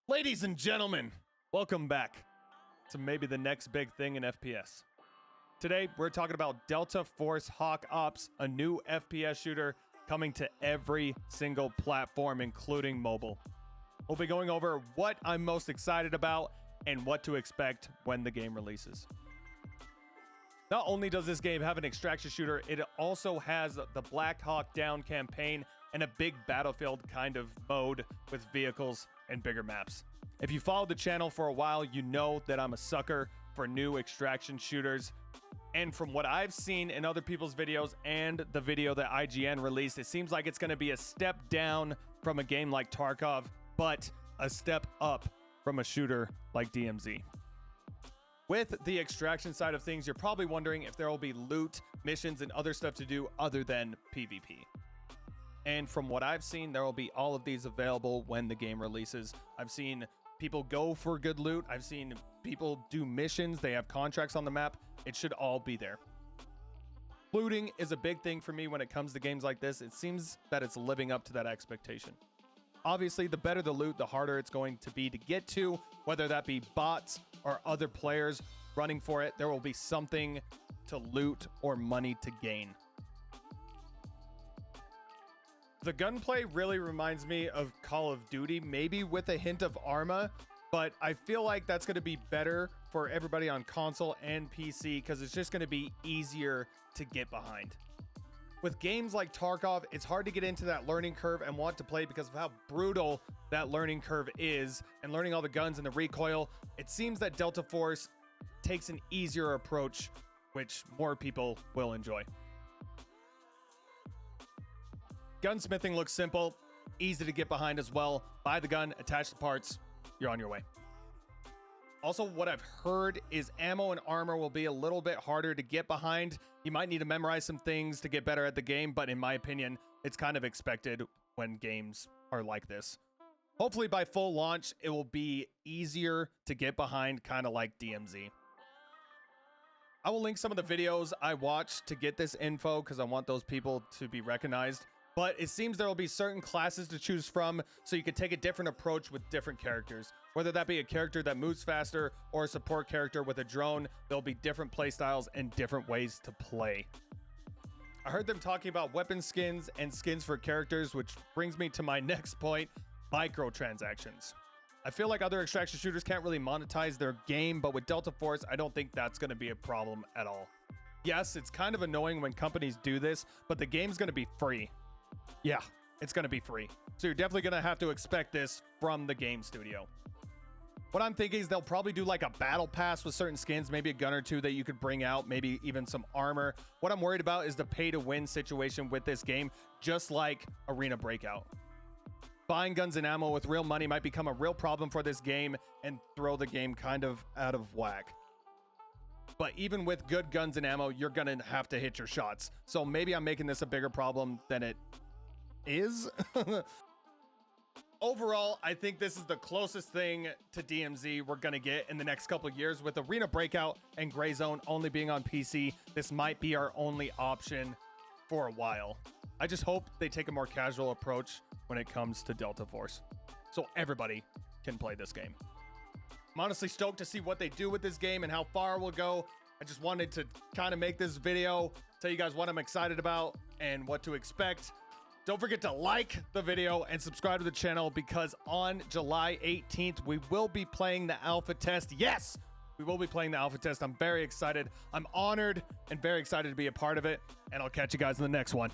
Ladies and gentlemen, welcome back to maybe the next big thing in FPS. Today, we're talking about Delta Force Hawk Ops, a new FPS shooter coming to every single platform, including mobile. We'll be going over what I'm most excited about and what to expect when the game releases. Not only does this game have an extraction shooter, it also has the Black Hawk Down campaign and a big battlefield kind of mode with vehicles and bigger maps. If you followed the channel for a while, you know that I'm a sucker for new extraction shooters. And from what I've seen in other people's videos and the video that IGN released, it seems like it's going to be a step down from a game like Tarkov, but a step up from a shooter like DMZ. With the extraction side of things, you're probably wondering if there will be loot, missions, and other stuff to do other than PvP. And from what I've seen, there will be all of these available when the game releases. I've seen people go for good loot. I've seen people do missions. They have contracts on the map. It should all be there. Looting is a big thing for me when it comes to games like this. It seems that it's living up to that expectation. Obviously, the better the loot, the harder it's going to be to get to, whether that be bots or other players running for it. There will be something to loot or money to gain. The gunplay really reminds me of Call of Duty, maybe with a hint of Arma, but I feel like that's going to be better for everybody on console and PC because it's just going to be easier to get behind. With games like Tarkov, it's hard to get into that learning curve and want to play because of how brutal that learning curve is, and learning all the guns and the recoil. It seems that Delta Force takes an easier approach, which more people will enjoy. Gunsmithing looks simple, easy to get behind as well. Buy the gun, attach the parts, you're on your way. Also, what I've heard is ammo and armor will be a little bit harder to get behind. You might need to memorize some things to get better at the game, but in my opinion, it's kind of expected when games are like this. Hopefully by full launch, it will be easier to get behind, kind of like DMZ. I will link some of the videos I watched to get this info because I want those people to be recognized. But it seems there will be certain classes to choose from, so you can take a different approach with different characters. Whether that be a character that moves faster or a support character with a drone, there'll be different playstyles and different ways to play. I heard them talking about weapon skins and skins for characters, which brings me to my next point, microtransactions. I feel like other extraction shooters can't really monetize their game, but with Delta Force, I don't think that's going to be a problem at all. Yes, it's kind of annoying when companies do this, but the game's going to be free. Yeah, it's going to be free. So you're definitely going to have to expect this from the game studio. What I'm thinking is they'll probably do like a battle pass with certain skins, maybe a gun or two that you could bring out, maybe even some armor. What I'm worried about is the pay to win situation with this game, just like Arena Breakout. Buying guns and ammo with real money might become a real problem for this game and throw the game kind of out of whack. But even with good guns and ammo, you're going to have to hit your shots. So maybe I'm making this a bigger problem than it is. Overall, I think this is the closest thing to DMZ we're going to get in the next couple of years. With Arena Breakout and Gray Zone only being on PC, this might be our only option for a while. I just hope they take a more casual approach when it comes to Delta Force, so everybody can play this game. I'm honestly stoked to see what they do with this game and how far we'll go. I just wanted to kind of make this video, tell you guys what I'm excited about and what to expect. Don't forget to like the video and subscribe to the channel because on July 18th, we will be playing the alpha test. Yes, we will be playing the alpha test. I'm very excited. I'm honored and very excited to be a part of it. And I'll catch you guys in the next one.